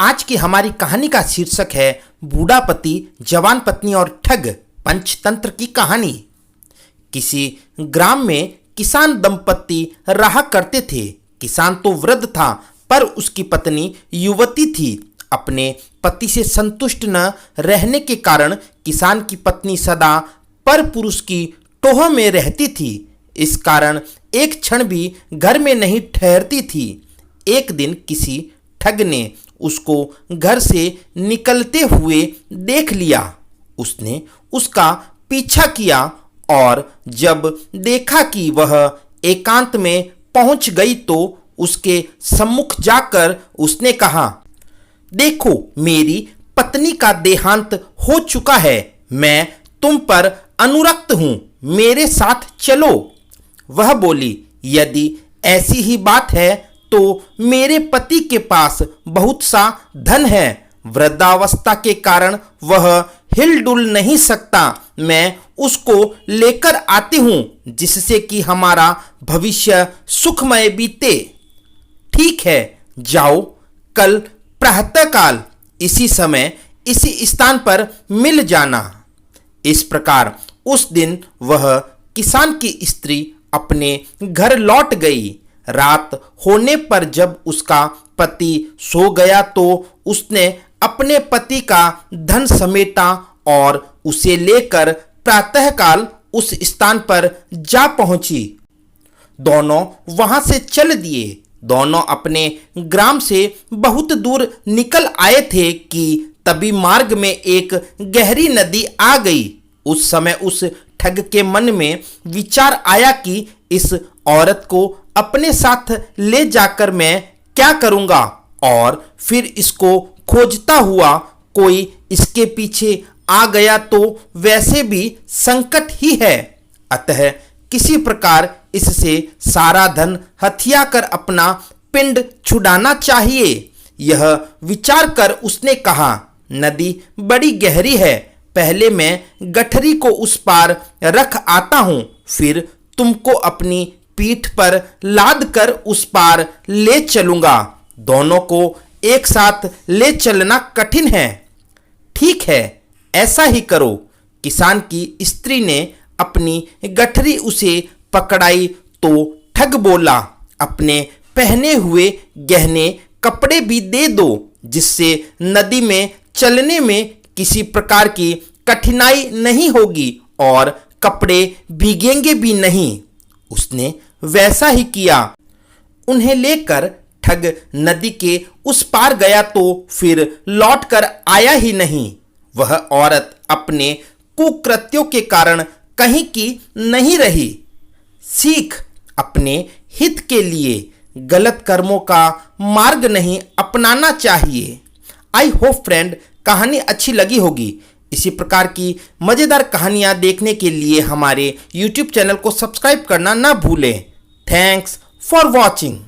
आज की हमारी कहानी का शीर्षक है बूढ़ा पति, जवान पत्नी और ठग पंचतंत्र की कहानी। किसी ग्राम में किसान दंपत्ति रहा करते थे। किसान तो वृद्ध था पर उसकी पत्नी युवती थी। अपने पति से संतुष्ट न रहने के कारण किसान की पत्नी सदा पर पुरुष की टोह में रहती थी। इस कारण एक क्षण भी घर में नहीं ठहरती थी। एक दिन किसी ठग ने उसको घर से निकलते हुए देख लिया। उसने उसका पीछा किया और जब देखा कि वह एकांत में पहुंच गई तो उसके सम्मुख जाकर उसने कहा, देखो, मेरी पत्नी का देहांत हो चुका है। मैं तुम पर अनुरक्त हूं, मेरे साथ चलो। वह बोली, यदि ऐसी ही बात है तो मेरे पति के पास बहुत सा धन है। वृद्धावस्था के कारण वह हिलडुल नहीं सकता। मैं उसको लेकर आती हूं जिससे कि हमारा भविष्य सुखमय बीते। ठीक है, जाओ, कल प्रातःकाल इसी समय इसी स्थान पर मिल जाना। इस प्रकार उस दिन वह किसान की स्त्री अपने घर लौट गई। रात होने पर जब उसका पति सो गया तो उसने अपने पति का धन समेटा और उसे लेकर प्रातःकाल उस स्थान पर जा पहुंची। दोनों वहां से चल दिए। दोनों अपने ग्राम से बहुत दूर निकल आए थे कि तभी मार्ग में एक गहरी नदी आ गई। उस समय उस ठग के मन में विचार आया कि इस औरत को अपने साथ ले जाकर मैं क्या करूंगा, और फिर इसको खोजता हुआ कोई इसके पीछे आ गया तो वैसे भी संकट ही है। अतः किसी प्रकार इससे सारा धन हथिया कर अपना पिंड छुड़ाना चाहिए। यह विचार कर उसने कहा, नदी बड़ी गहरी है, पहले मैं गठरी को उस पार रख आता हूं, फिर तुमको अपनी पीठ पर लाद कर उस पार ले चलूंगा। दोनों को एक साथ ले चलना कठिन है। ठीक है, ऐसा ही करो। किसान की स्त्री ने अपनी गठरी उसे पकड़ाई तो ठग बोला, अपने पहने हुए गहने कपड़े भी दे दो जिससे नदी में चलने में किसी प्रकार की कठिनाई नहीं होगी और कपड़े भीगेंगे भी नहीं। उसने वैसा ही किया। उन्हें लेकर ठग नदी के उस पार गया तो फिर लौटकर आया ही नहीं। वह औरत अपने कुकृत्यों के कारण कहीं की नहीं रही। सीख, अपने हित के लिए गलत कर्मों का मार्ग नहीं अपनाना चाहिए। आई होप फ्रेंड, कहानी अच्छी लगी होगी। इसी प्रकार की मज़ेदार कहानियाँ देखने के लिए हमारे YouTube चैनल को सब्सक्राइब करना ना भूलें। Thanks for watching.